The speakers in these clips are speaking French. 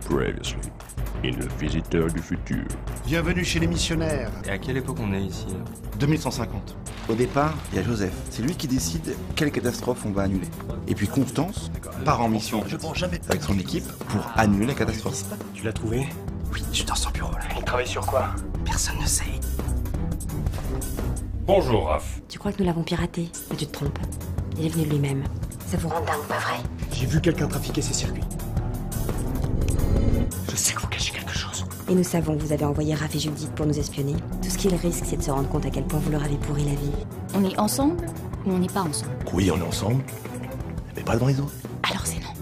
Previously, in Le Visiteur du Futur. Bienvenue chez les missionnaires. Et à quelle époque on est ici? 2150. Au départ, il y a Joseph. C'est lui qui décide quelle catastrophe on va annuler. Et puis Constance part en mission avec son équipe pour annuler la catastrophe. Tu l'as trouvé? Oui, je suis dans son bureau là. Il travaille sur quoi? Personne ne sait. Bonjour, Raph. Tu crois que nous l'avons piraté? Mais tu te trompes. Il est venu de lui-même. Ça vous rend dingue, pas vrai? J'ai vu quelqu'un trafiquer ces circuits. Je sais que vous cachez quelque chose. Et nous savons que vous avez envoyé Raph et Judith pour nous espionner. Tout ce qu'ils risquent, c'est de se rendre compte à quel point vous leur avez pourri la vie. On est ensemble ou on n'est pas ensemble? Oui, on est ensemble, mais pas devant les autres. Alors c'est non.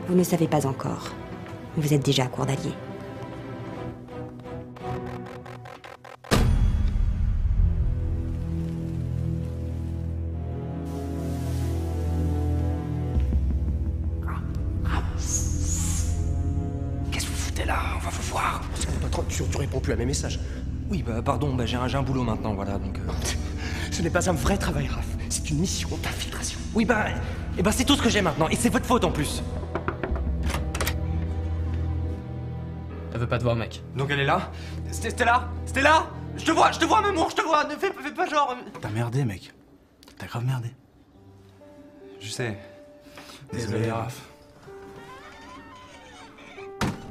Vous ne savez pas encore. Vous êtes déjà à court d'alliés. Qu'est-ce que vous foutez là? On va vous voir. Tu réponds plus à mes messages. Oui, pardon, j'ai un boulot maintenant, voilà, donc... Ce n'est pas un vrai travail, Raph. C'est une mission d'infiltration. Oui, c'est tout ce que j'ai maintenant, et c'est votre faute en plus. Elle veut pas te voir, mec. Donc elle est là? Stella? Stella? Je te vois, Memour, je te vois, ne fais pas genre... T'as merdé, mec. T'as grave merdé. Je sais. Désolé, Raph.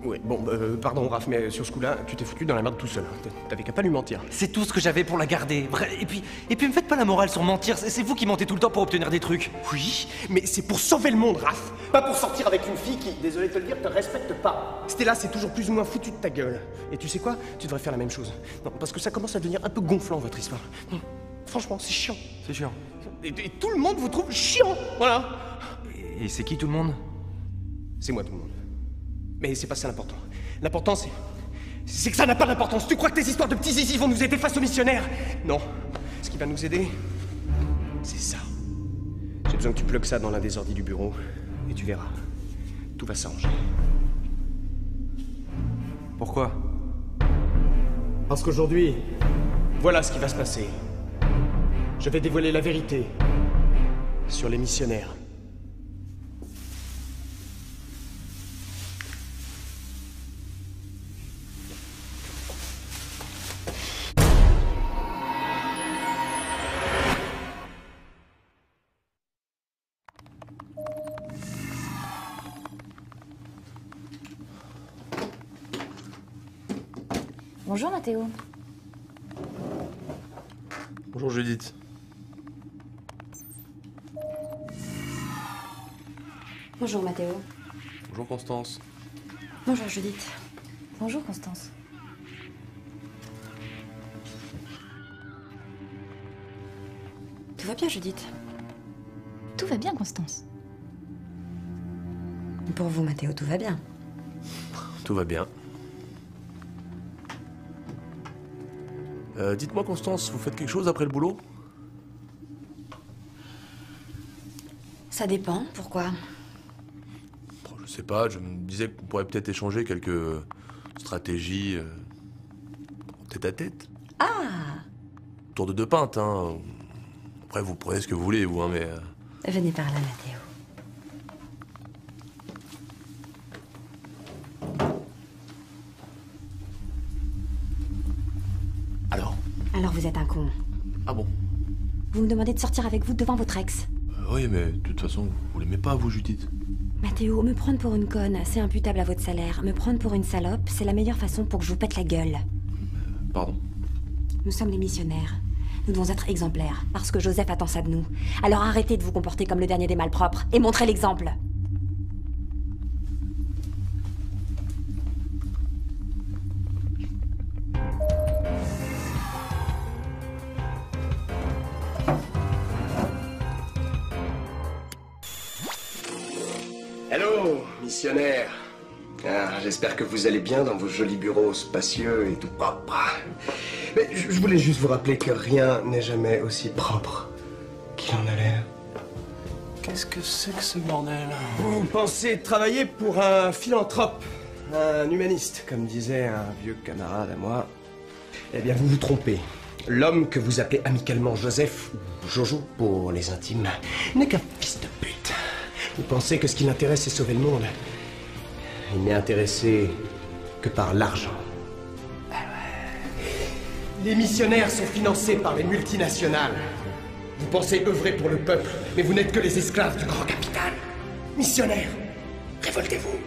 Oui, bon, pardon, Raph, mais sur ce coup-là, tu t'es foutu dans la merde tout seul. T'avais qu'à pas lui mentir. C'est tout ce que j'avais pour la garder. Et puis me faites pas la morale sur mentir, c'est vous qui mentez tout le temps pour obtenir des trucs. Oui, mais c'est pour sauver le monde, Raph. Pas pour sortir avec une fille qui, désolé de te le dire, te respecte pas. Stella, c'est toujours plus ou moins foutu de ta gueule. Et tu sais quoi? Tu devrais faire la même chose. Non, parce que ça commence à devenir un peu gonflant, votre histoire. Franchement, c'est chiant. C'est chiant. Et tout le monde vous trouve chiant, voilà. Et c'est qui tout le monde? C'est moi tout le monde. Mais c'est pas ça l'important. L'important, c'est que ça n'a pas d'importance. Tu crois que tes histoires de petits zizi vont nous aider face aux missionnaires? Non. Ce qui va nous aider, c'est ça. J'ai besoin que tu plugues ça dans l'un des ordis du bureau, et tu verras. Tout va s'arranger. Pourquoi? Parce qu'aujourd'hui, voilà ce qui va se passer. Je vais dévoiler la vérité sur les missionnaires. Bonjour Mathéo. Bonjour Judith. Bonjour Mathéo. Bonjour Constance. Bonjour Judith. Bonjour Constance. Tout va bien Judith? Tout va bien Constance. Pour vous Mathéo, tout va bien. Tout va bien. Dites-moi Constance, vous faites quelque chose après le boulot? Ça dépend, pourquoi? Bon, je sais pas, je me disais qu'on pourrait peut-être échanger quelques stratégies tête à tête. Ah! Tour de deux pintes, hein. Après, vous prenez ce que vous voulez, vous, hein, mais... Venez par là Mathéo. Alors vous êtes un con. Ah bon? Vous me demandez de sortir avec vous devant votre ex. Oui, mais de toute façon, vous l'aimez pas, vous, Judith? Mathéo, me prendre pour une conne, c'est imputable à votre salaire. Me prendre pour une salope, c'est la meilleure façon pour que je vous pète la gueule. Pardon? Nous sommes les missionnaires. Nous devons être exemplaires, parce que Joseph attend ça de nous. Alors arrêtez de vous comporter comme le dernier des malpropres, et montrez l'exemple. Hello, missionnaires. J'espère que vous allez bien dans vos jolis bureaux spacieux et tout propres. Mais je voulais juste vous rappeler que rien n'est jamais aussi propre qu'il en a l'air. Qu'est-ce que c'est que ce bordel? Vous pensez travailler pour un philanthrope, un humaniste, comme disait un vieux camarade à moi. Eh bien, vous vous trompez. L'homme que vous appelez amicalement Joseph, ou Jojo pour les intimes, n'est qu'un fils de pute. Vous pensez que ce qui l'intéresse, c'est sauver le monde. Il n'est intéressé que par l'argent. Les missionnaires sont financés par les multinationales. Vous pensez œuvrer pour le peuple, mais vous n'êtes que les esclaves du grand capital. Missionnaires, révoltez-vous.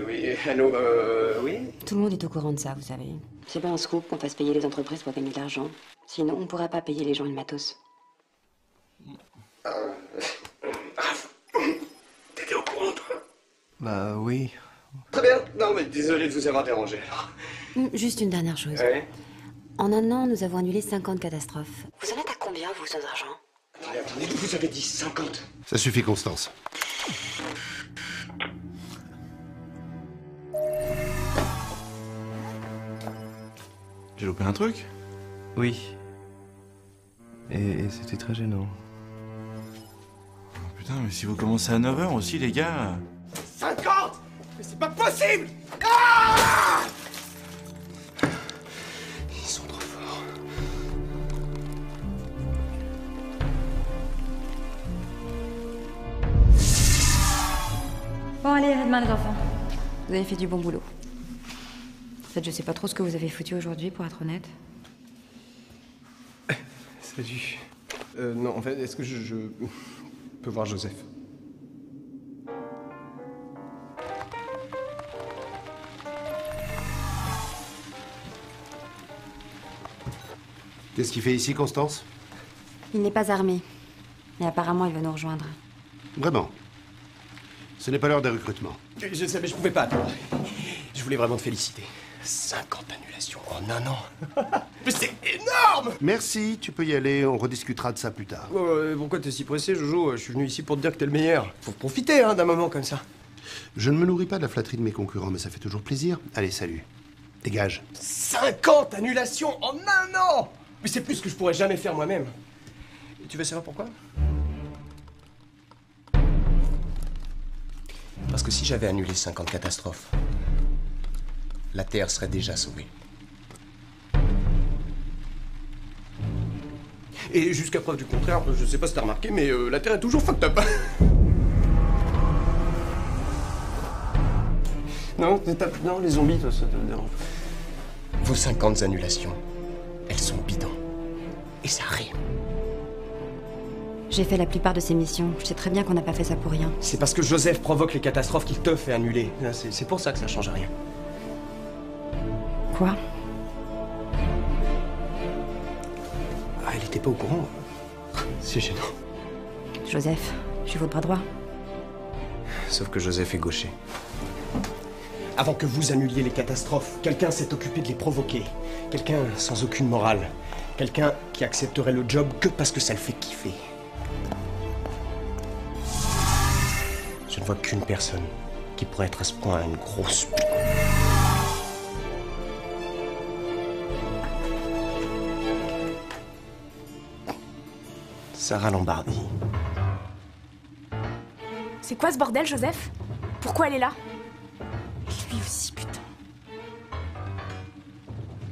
Oui, allô, oui? Tout le monde est au courant de ça, vous savez. C'est pas un scoop qu'on fasse payer les entreprises pour gagner de l'argent. Sinon, on pourra pas payer les gens et le matos. T'étais au courant, toi? Bah oui. Très bien. Non, mais désolé de vous avoir dérangé. Juste une dernière chose. Oui? En un an, nous avons annulé 50 catastrophes. Vous en êtes à combien, vous, sans argent? Attendez, vous avez dit 50. Ça suffit, Constance. J'ai loupé un truc? Oui. Et c'était très gênant. Oh, putain, mais si vous commencez à 9h aussi, les gars... 50? Mais c'est pas possible! Ah! Ils sont trop forts. Bon, allez, à demain, les enfants. Vous avez fait du bon boulot. En fait, je sais pas trop ce que vous avez foutu aujourd'hui, pour être honnête. Salut. Non, en fait, est-ce que je peux voir Joseph? Qu'est-ce qu'il fait ici, Constance? Il n'est pas armé. Mais apparemment, il va nous rejoindre. Vraiment. Ce n'est pas l'heure des recrutements. Je sais, mais je pouvais pas attendre. Je voulais vraiment te féliciter. 50 annulations en un an. Mais c'est énorme! Merci, tu peux y aller, on rediscutera de ça plus tard. Pourquoi t'es si pressé, Jojo? Je suis venu ici pour te dire que t'es le meilleur. Faut profiter, hein, d'un moment comme ça. Je ne me nourris pas de la flatterie de mes concurrents, mais ça fait toujours plaisir. Allez, salut. Dégage. 50 annulations en un an! Mais c'est plus que je pourrais jamais faire moi-même. Et tu veux savoir pourquoi? Parce que si j'avais annulé 50 catastrophes, la Terre serait déjà sauvée. Et jusqu'à preuve du contraire, je sais pas si t'as remarqué, mais la Terre est toujours fucked up. Non, non, les zombies, ça te dérange. Vos 50 annulations, elles sont bidons. Et ça rime. J'ai fait la plupart de ces missions. Je sais très bien qu'on n'a pas fait ça pour rien. C'est parce que Joseph provoque les catastrophes qu'il te fait annuler. C'est pour ça que ça change rien. Quoi? Ah, elle était pas au courant. C'est gênant. Joseph, je suis votre bras droit. Sauf que Joseph est gaucher. Avant que vous annuliez les catastrophes, quelqu'un s'est occupé de les provoquer. Quelqu'un sans aucune morale. Quelqu'un qui accepterait le job que parce que ça le fait kiffer. Je ne vois qu'une personne qui pourrait être à ce point une grosse pute. Sarah Lombardi. C'est quoi ce bordel, Joseph? Pourquoi elle est là? Et lui aussi, putain.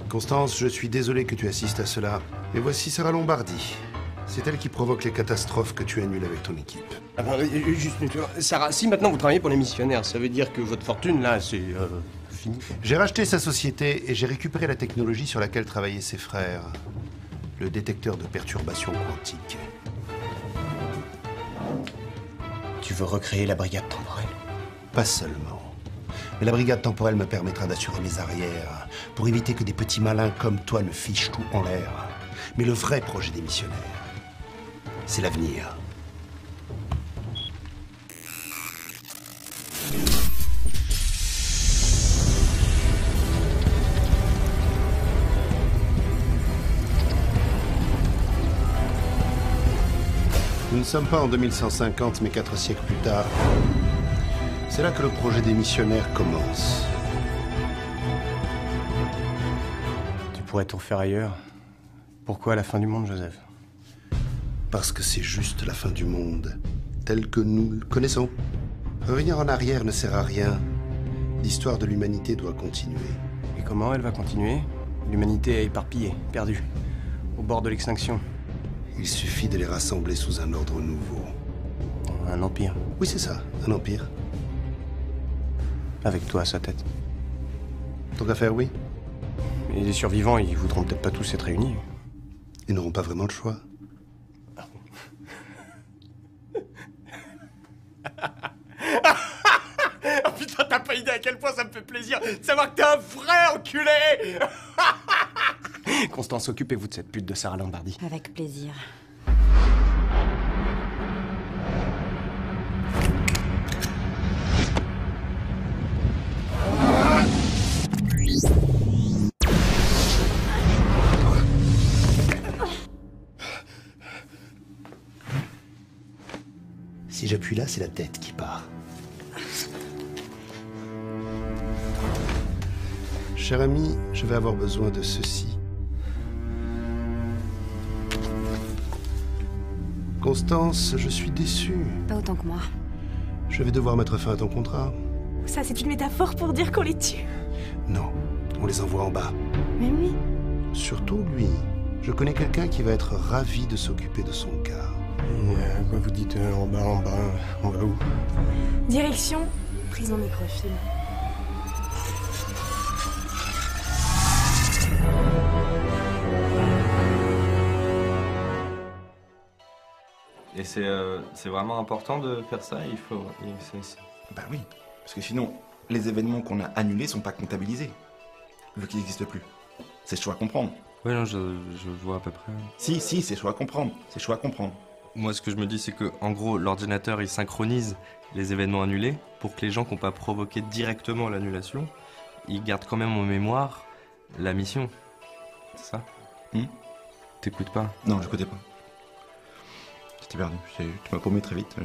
Constance, je suis désolé que tu assistes à cela. Mais voici Sarah Lombardi. C'est elle qui provoque les catastrophes que tu annules avec ton équipe. Ah ben, juste, Sarah, si maintenant vous travaillez pour les missionnaires, ça veut dire que votre fortune, là, c'est fini. J'ai racheté sa société et j'ai récupéré la technologie sur laquelle travaillaient ses frères. Le détecteur de perturbations quantiques. Tu veux recréer la brigade temporelle? Pas seulement. Mais la brigade temporelle me permettra d'assurer mes arrières pour éviter que des petits malins comme toi ne fichent tout en l'air. Mais le vrai projet des missionnaires, c'est l'avenir. Nous ne sommes pas en 2150, mais 4 siècles plus tard. C'est là que le projet des missionnaires commence. Tu pourrais tout refaire ailleurs. Pourquoi la fin du monde, Joseph? Parce que c'est juste la fin du monde, tel que nous le connaissons. Revenir en arrière ne sert à rien. L'histoire de l'humanité doit continuer. Et comment elle va continuer? L'humanité est éparpillée, perdue, au bord de l'extinction. Il suffit de les rassembler sous un ordre nouveau. Un empire. Oui, c'est ça, un empire. Avec toi à sa tête. Tant qu'à faire, oui. Mais les survivants, ils voudront peut-être pas tous être réunis. Ils n'auront pas vraiment le choix. Oh putain, t'as pas idée à quel point ça me fait plaisir de savoir que t'es un vrai enculé. Constance, occupez-vous de cette pute de Sarah Lombardi. Avec plaisir. Si j'appuie là, c'est la tête qui part. Cher ami, je vais avoir besoin de ceci. Constance, je suis déçu. Pas autant que moi. Je vais devoir mettre fin à ton contrat. Ça, c'est une métaphore pour dire qu'on les tue. Non, on les envoie en bas. Mais oui. Surtout lui. Je connais quelqu'un qui va être ravi de s'occuper de son cas. Quoi vous dites en bas, on va où? Direction prison microfilm. Et c'est vraiment important de faire ça, il faut... Bah oui, parce que sinon, les événements qu'on a annulés sont pas comptabilisés, vu qu'ils n'existent plus. C'est chaud à comprendre. Oui, non, je vois à peu près. Si, c'est chaud à comprendre, c'est chaud à comprendre. Moi, ce que je me dis, c'est que, en gros, l'ordinateur, il synchronise les événements annulés pour que les gens qui n'ont pas provoqué directement l'annulation, ils gardent quand même en mémoire la mission. C'est ça? T'écoutes pas? Non, j'écoutais pas. J'étais perdu, tu m'as paumé très vite.